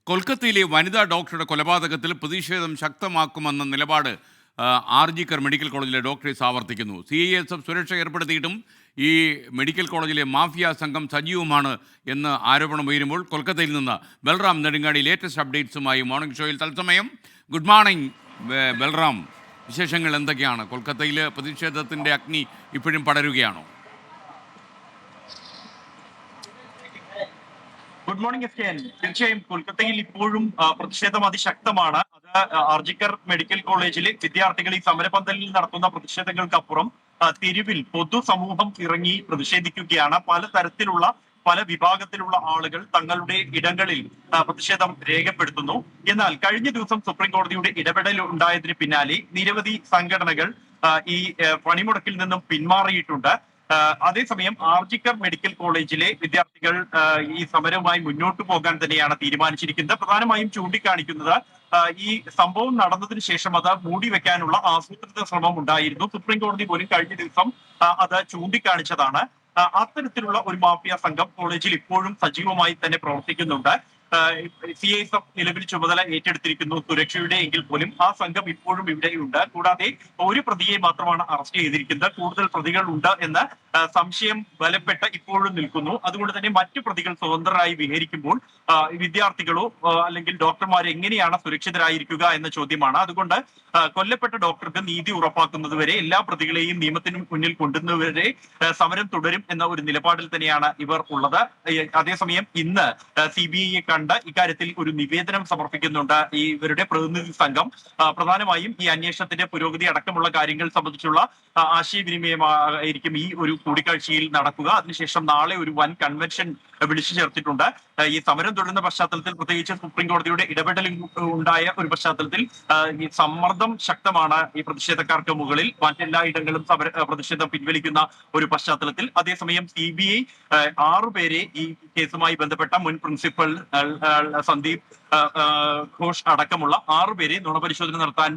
കൊൽക്കത്തയിലെ വനിതാ ഡോക്ടറുടെ കൊലപാതകത്തിൽ പ്രതിഷേധം ശക്തമാക്കുമെന്ന നിലപാട് ആർജിക്കർ മെഡിക്കൽ കോളേജിലെ ഡോക്ടേഴ്സ് ആവർത്തിക്കുന്നു. CISF സുരക്ഷ ഏർപ്പെടുത്തിയിട്ടും ഈ മെഡിക്കൽ കോളേജിലെ മാഫിയ സംഘം സജീവമാണ് എന്ന് ആരോപണം ഉയരുമ്പോൾ കൊൽക്കത്തയിൽ നിന്ന് ബൽറാം നെടുങ്ങാടി ലേറ്റസ്റ്റ് അപ്ഡേറ്റ്സുമായി മോർണിംഗ് ഷോയിൽ തത്സമയം. ഗുഡ് മോർണിംഗ് ബൽറാം, വിശേഷങ്ങൾ എന്തൊക്കെയാണ്? കൊൽക്കത്തയിൽ പ്രതിഷേധത്തിൻ്റെ അഗ്നി ഇപ്പോഴും പടരുകയാണോ? Good morning SKN. തീർച്ചയായും കൊൽക്കത്തയിൽ ഇപ്പോഴും പ്രതിഷേധം അതിശക്തമാണ്. അത് ആർജിക്കർ മെഡിക്കൽ കോളേജിലെ വിദ്യാർത്ഥികൾ ഈ സമരപന്തലിൽ നടത്തുന്ന പ്രതിഷേധങ്ങൾക്കപ്പുറം തെരുവിൽ പൊതുസമൂഹം ഇറങ്ങി പ്രതിഷേധിക്കുകയാണ്. പലതരത്തിലുള്ള പല വിഭാഗത്തിലുള്ള ആളുകൾ തങ്ങളുടെ ഇടങ്ങളിൽ പ്രതിഷേധം രേഖപ്പെടുത്തുന്നു. എന്നാൽ കഴിഞ്ഞ ദിവസം സുപ്രീം കോടതിയുടെ ഇടപെടൽ ഉണ്ടായതിന് പിന്നാലെ നിരവധി സംഘടനകൾ ഈ പണിമുടക്കിൽ നിന്നും പിന്മാറിയിട്ടുണ്ട്. അതേസമയം ആർജിക്കർ മെഡിക്കൽ കോളേജിലെ വിദ്യാർത്ഥികൾ ഈ സമരവുമായി മുന്നോട്ട് പോകാൻ തന്നെയാണ് തീരുമാനിച്ചിരിക്കുന്നത്. പ്രധാനമായും ചൂണ്ടിക്കാണിക്കുന്നത് ഈ സംഭവം നടന്നതിന് ശേഷം അത് മൂടിവെക്കാനുള്ള ആസൂത്രിത ശ്രമം ഉണ്ടായിരുന്നു. സുപ്രീം കോടതി പോലും കഴിഞ്ഞ ദിവസം അത് ചൂണ്ടിക്കാണിച്ചതാണ്. അത്തരത്തിലുള്ള ഒരു മാഫിയ സംഘം കോളേജിൽ ഇപ്പോഴും സജീവമായി തന്നെ പ്രവർത്തിക്കുന്നുണ്ട്. CISF നിലവിൽ ചുമതല ഏറ്റെടുത്തിരിക്കുന്നു സുരക്ഷയുടെ എങ്കിൽ പോലും ആ സംഘം ഇപ്പോഴും ഇവിടെയുണ്ട്. കൂടാതെ ഒരു പ്രതിയെ മാത്രമാണ് അറസ്റ്റ് ചെയ്തിരിക്കുന്നത്. കൂടുതൽ പ്രതികൾ ഉണ്ട് എന്ന് സംശയം ബലപ്പെട്ട് ഇപ്പോഴും നിൽക്കുന്നു. അതുകൊണ്ട് തന്നെ മറ്റു പ്രതികൾ സ്വതന്ത്രരായി വിഹരിക്കുമ്പോൾ വിദ്യാർത്ഥികളോ അല്ലെങ്കിൽ ഡോക്ടർമാർ എങ്ങനെയാണ് സുരക്ഷിതരായിരിക്കുക എന്ന ചോദ്യമാണ്. അതുകൊണ്ട് കൊല്ലപ്പെട്ട ഡോക്ടർക്ക് നീതി ഉറപ്പാക്കുന്നതുവരെ എല്ലാ പ്രതികളെയും നിയമത്തിന് മുന്നിൽ കൊണ്ടുവരുന്നവരെ സമരം തുടരും എന്ന ഒരു നിലപാടിൽ തന്നെയാണ് ഇവർ ഉള്ളത്. അതേസമയം ഇന്ന് CBIയെ കണ്ട് ഇക്കാര്യത്തിൽ ഒരു നിവേദനം സമർപ്പിക്കുന്നുണ്ട് ഇവരുടെ പ്രതിനിധി സംഘം. പ്രധാനമായും ഈ അന്വേഷണത്തിന്റെ പുരോഗതി അടക്കമുള്ള കാര്യങ്ങൾ സംബന്ധിച്ചുള്ള ആശയവിനിമയമായിരിക്കും ഈ ഒരു കൂടിക്കാഴ്ചയിൽ നടക്കുക. അതിനുശേഷം നാളെ ഒരു വൻ കൺവെൻഷൻ വിളിച്ചു ചേർത്തിട്ടുണ്ട്. ഈ സമരം തുടരുന്ന പശ്ചാത്തലത്തിൽ, പ്രത്യേകിച്ച് സുപ്രീം കോടതിയുടെ ഇടപെടൽ ഉണ്ടായ ഒരു പശ്ചാത്തലത്തിൽ ഈ സമ്മർദ്ദം ശക്തമാണ് ഈ പ്രതിഷേധക്കാർക്ക് മുകളിൽ. മറ്റെല്ലാ ഇടങ്ങളും പ്രതിഷേധം പിൻവലിക്കുന്ന ഒരു പശ്ചാത്തലത്തിൽ. അതേസമയം CBI 6 പേരെ ഈ കേസുമായി ബന്ധപ്പെട്ട മുൻ പ്രിൻസിപ്പൽ സന്ദീപ് ഘോഷ് അടക്കമുള്ള 6 പേരെ നുണപരിശോധന നടത്താൻ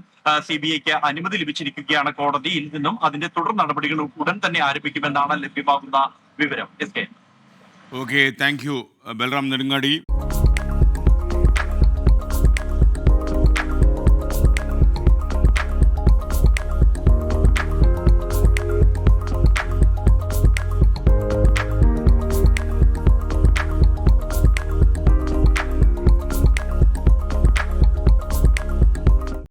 CBIക്ക് അനുമതി ലഭിച്ചിരിക്കുകയാണ് കോടതിയിൽ നിന്നും. അതിന്റെ തുടർ നടപടികൾ ഉടൻ തന്നെ ആരംഭിക്കുമെന്നാണ് ലഭ്യമാകുന്ന വിവരം. Okay, thank you Balram Nedungadi.